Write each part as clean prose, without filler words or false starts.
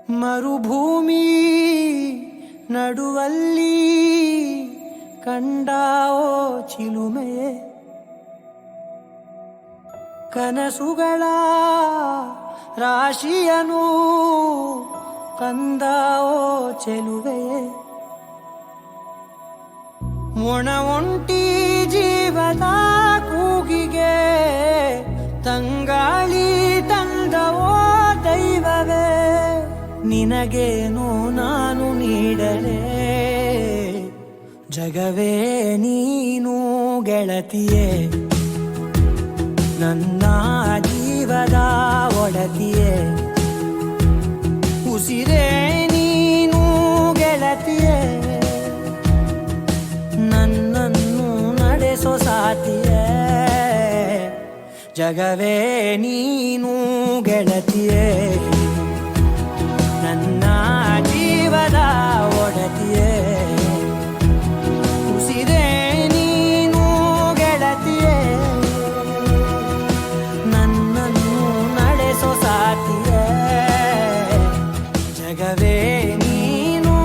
ಮರುಭೂಮಿ ನಡುವಲ್ಲಿ ಕಂಡಾವೋ ಚಿಲುಮೆಯೇ, ಕನಸುಗಳ ರಾಶಿಯನು ತಂದಾವೋ ಚೆಲುವೆಯೇ, ಒಣ ಒಂಟಿ ಜೀವದ ಕೂಗಿಗೆ ತಂಗಾಳಿ ತಂದವೋ ದೈವವೇ, ನಿನಗೇನು ನಾನು ನೀಡಲೇ ಜಗವೇ ನೀನು ಗೆಳತಿಯೇ, ನನ್ನ ಜೀವದ ಒಡತಿಯೇ, ಉಸಿರೇ ನೀನು ಗೆಳತಿಯೇ, ನನ್ನನ್ನು ನಡೆಸೋ ಸಾತಿಯೇ, ಜಗವೇ ನೀನು ಗೆಳತಿಯೇ, ನನ್ನ ಜೀವದ ಒಡತಿಯೇ, ಉಸಿರೇ ನೀನು ಗೆಳತಿಯೇ, ನನ್ನನ್ನು ನಡೆಸೋ ಸಾತಿಯೇ, ಜಗವೇ ನೀನು.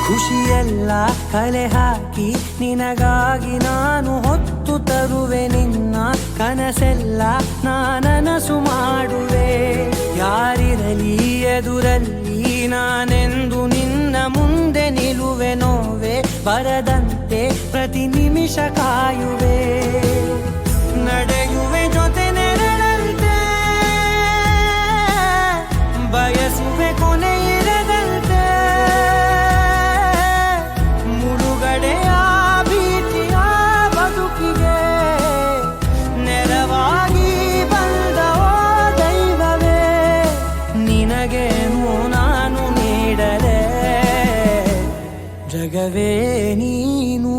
ಖುಷಿಯೆಲ್ಲ ಕಲೆ ಹಾಕಿ ನಿನಗಾಗಿ ನಾನು ಹೊತ್ತು ತರುವೆ, ನಿನ್ನ ಕನಸೆಲ್ಲ ನಾನನಸು ಮಾಡುವೆ, ಯಾರಿರಲಿ ಎದುರಲ್ಲಿ ನಾನೆಂದು ನಿನ್ನ ಮುಂದೆ ನಿಲ್ಲುವೆ, ನೋವೆ ಬರದಂತೆ ಪ್ರತಿ ನಿಮಿಷ ಕಾಯುವೆ, ನಡೆಯುವೆ ಜೊತೆ ನೆರಳಂತೆ, ಬಯಸುವೆ ಕೊನೆ ಇರದಂತೆ, ಮುಳುಗಡೆಯ ಭೀತಿಯ ಬದುಕಿಗೆ ನೆರವಾಗಿ ಬಂದವೋ ದೈವವೇ, ನಿನಗೇನು ನಾನು ನೀಡಲೇ ಜಗವೇ ನೀನು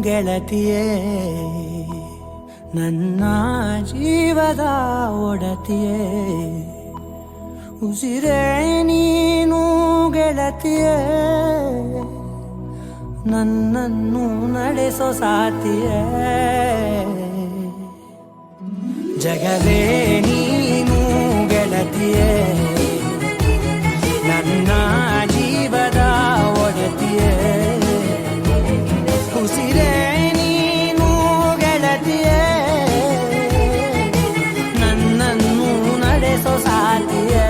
ಗೆಳತಿಯೇ, ನನ್ನ ಜೀವದ ಒಡತಿಯೇ, ಉಸಿರೇ ನೀನು ಗೆಳತಿಯೇ, ನನ್ನನ್ನು ನಡೆಸೋ ಸಾತಿಯೇ, ಜಗವೇ ನೀನು ಗೆಳತಿಯೇ, ನನ್ನ ಜೀವದ ಒಡತಿಯೇ, ಉಸಿರೇ ನೀನು ಗೆಳತಿಯೇ, ನನ್ನನ್ನು ನಡೆಸೋ ಸಾತಿಯೇ,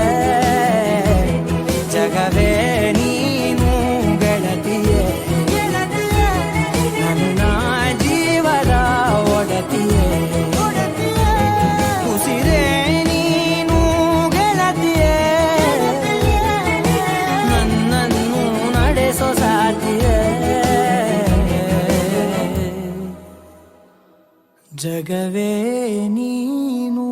ಜಗವೇ ನೀನು ಗೆಳತಿಯೇ, ನನ್ನ ಜೀವದ ಒಡತಿಯೇ, ಉಸಿರೇ ನೀನು ಗೆಳತಿಯೇ, ನನ್ನನ್ನು ನಡೆಸೋ ಸಾತಿಯೇ, ಜಗವೇ ನೀನು.